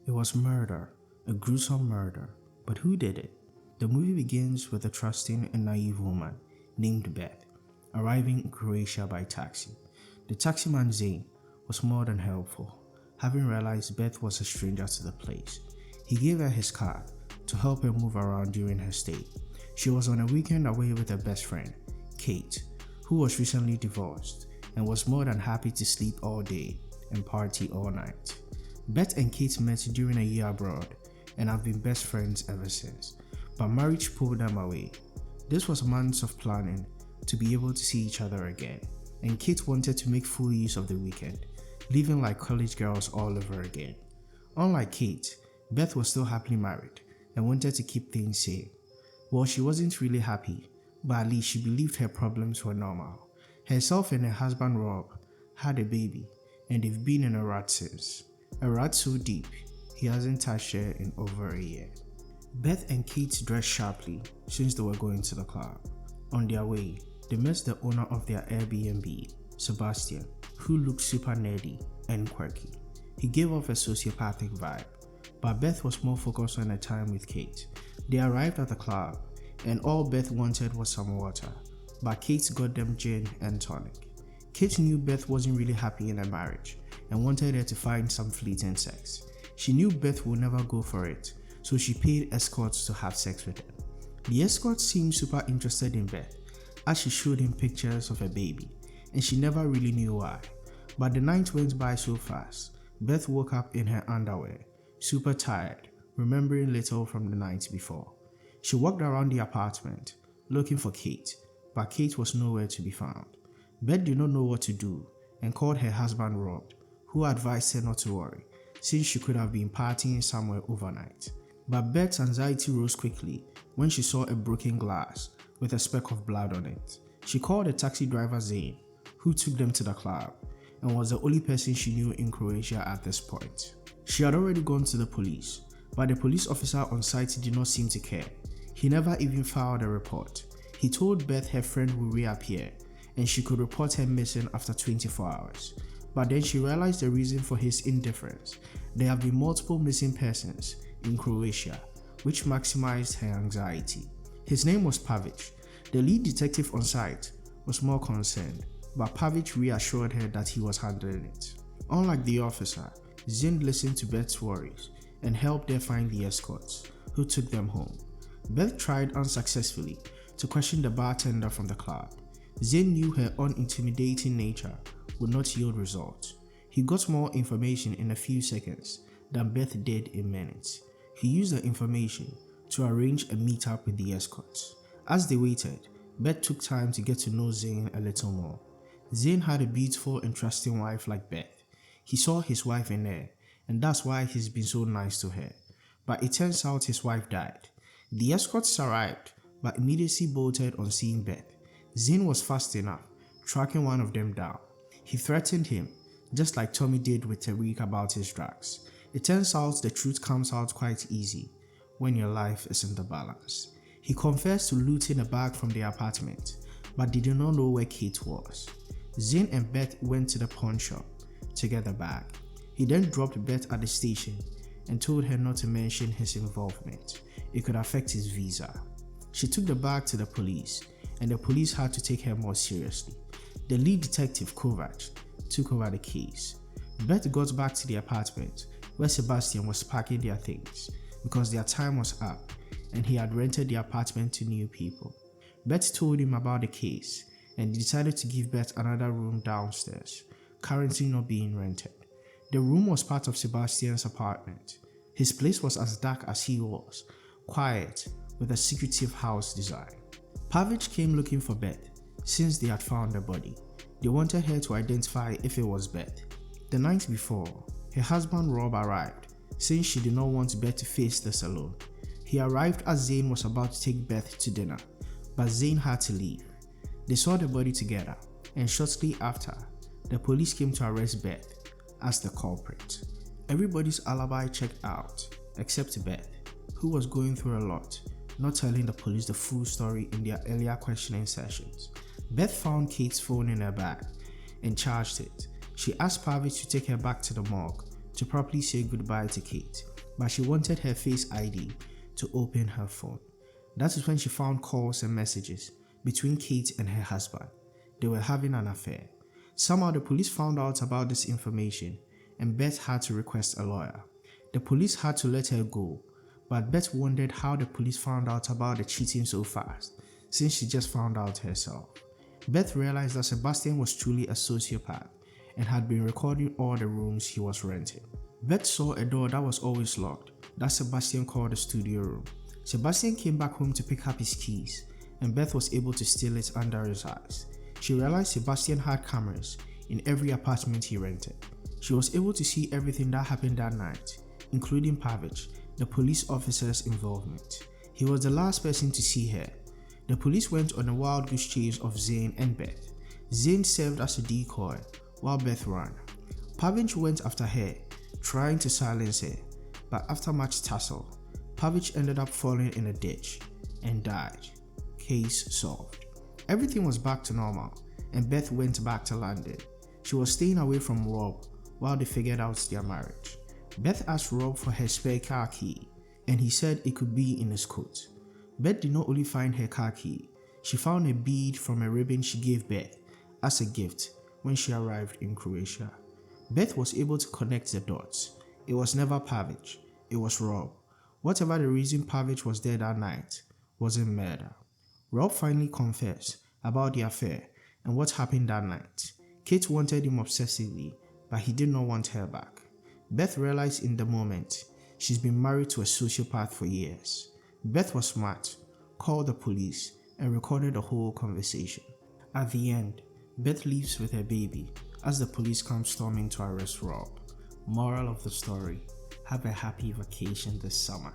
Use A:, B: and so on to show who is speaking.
A: It was murder, a gruesome murder. But who did it? The movie begins with a trusting and naive woman named Beth arriving in Croatia by taxi. The taximan Zayn was more than helpful, having realized Beth was a stranger to the place. He gave her his car to help her move around during her stay. She was on a weekend away with her best friend, Kate, who was recently divorced and was more than happy to sleep all day and party all night. Beth and Kate met during a year abroad and have been best friends ever since, but marriage pulled them away. This was months of planning to be able to see each other again, and Kate wanted to make full use of the weekend, living like college girls all over again. Unlike Kate, Beth was still happily married and wanted to keep things same. Well, she wasn't really happy, but at least she believed her problems were normal. Herself and her husband Rob had a baby, and they've been in a rut since. A rut so deep, he hasn't touched her in over a year. Beth and Kate dressed sharply since they were going to the club. On their way, they met the owner of their Airbnb, Sebastian, who looked super nerdy and quirky. He gave off a sociopathic vibe, but Beth was more focused on her time with Kate. They arrived at the club, and all Beth wanted was some water, but Kate got them gin and tonic. Kate knew Beth wasn't really happy in her marriage and wanted her to find some fleeting sex. She knew Beth would never go for it, so she paid escorts to have sex with him. The escort seemed super interested in Beth as she showed him pictures of her baby, and she never really knew why. But the night went by so fast. Beth woke up in her underwear, super tired, remembering little from the night before. She walked around the apartment looking for Kate, but Kate was nowhere to be found. Beth did not know what to do and called her husband Rob, who advised her not to worry, since she could have been partying somewhere overnight. But Beth's anxiety rose quickly when she saw a broken glass with a speck of blood on it. She called the taxi driver Zain, who took them to the club and was the only person she knew in Croatia at this point. She had already gone to the police, but the police officer on site did not seem to care. He never even filed a report. He told Beth her friend would reappear and she could report her missing after 24 hours. But then she realized the reason for his indifference. There have been multiple missing persons in Croatia, which maximized her anxiety. His name was Pavić. The lead detective on site was more concerned, but Pavić reassured her that he was handling it. Unlike the officer, Zayn listened to Beth's worries and helped her find the escorts, who took them home. Beth tried unsuccessfully to question the bartender from the club. Zayn knew her unintimidating nature would not yield results. He got more information in a few seconds than Beth did in minutes. He used the information to arrange a meetup with the escorts. As they waited, Beth took time to get to know Zayn a little more. Zayn had a beautiful and trusting wife like Beth. He saw his wife in her, and that's why he's been so nice to her. But it turns out his wife died. The escorts arrived, but immediately bolted on seeing Beth. Zayn was fast enough, tracking one of them down. He threatened him, just like Tommy did with Tariq about his drugs. It turns out the truth comes out quite easy when your life is in the balance. He confessed to looting a bag from the apartment, but they did not know where Kate was. Zayn and Beth went to the pawn shop to get the bag. He then dropped Beth at the station and told her not to mention his involvement. It could affect his visa. She took the bag to the police, and the police had to take her more seriously. The lead detective, Kovac, took over the case. Beth got back to the apartment where Sebastian was packing their things because their time was up and he had rented the apartment to new people. Beth told him about the case and he decided to give Beth another room downstairs, currently not being rented. The room was part of Sebastian's apartment. His place was as dark as he was, quiet, with a secretive house design. Pavić came looking for Beth since they had found the body. They wanted her to identify if it was Beth. The night before, her husband Rob arrived, saying she did not want Beth to face this alone. He arrived as Zayn was about to take Beth to dinner, but Zayn had to leave. They saw the body together, and shortly after, the police came to arrest Beth as the culprit. Everybody's alibi checked out, except Beth, who was going through a lot, not telling the police the full story in their earlier questioning sessions. Beth found Kate's phone in her bag and charged it. She asked Pavić to take her back to the morgue to properly say goodbye to Kate. but she wanted her Face ID to open her phone. That is when she found calls and messages between Kate and her husband. They were having an affair. Somehow the police found out about this information and Beth had to request a lawyer. The police had to let her go, but Beth wondered how the police found out about the cheating so fast, since she just found out herself. Beth realized that Sebastian was truly a sociopath and had been recording all the rooms he was renting. Beth saw a door that was always locked that Sebastian called the studio room. Sebastian came back home to pick up his keys and Beth was able to steal it under his eyes. She realized Sebastian had cameras in every apartment he rented. She was able to see everything that happened that night, including Pavić, the police officer's involvement. He was the last person to see her. The police went on a wild goose chase of Zayn and Beth. Zayn served as a decoy while Beth ran. Pavić went after her, trying to silence her, but after much tussle, Pavić ended up falling in a ditch and died. Case solved. Everything was back to normal and Beth went back to London. She was staying away from Rob while they figured out their marriage. Beth asked Rob for her spare car key and he said it could be in his coat. Beth did not only find her car key, she found a bead from a ribbon she gave Beth as a gift when she arrived in Croatia. Beth was able to connect the dots. It was never Pavić, it was Rob. Whatever the reason Pavić was there that night wasn't murder. Rob finally confessed about the affair and what happened that night. Kate wanted him obsessively, but he did not want her back. Beth realized in the moment she's been married to a sociopath for years. Beth was smart, called the police, and recorded the whole conversation. At the end, Beth leaves with her baby as the police come storming to arrest Rob. Moral of the story: have a happy vacation this summer.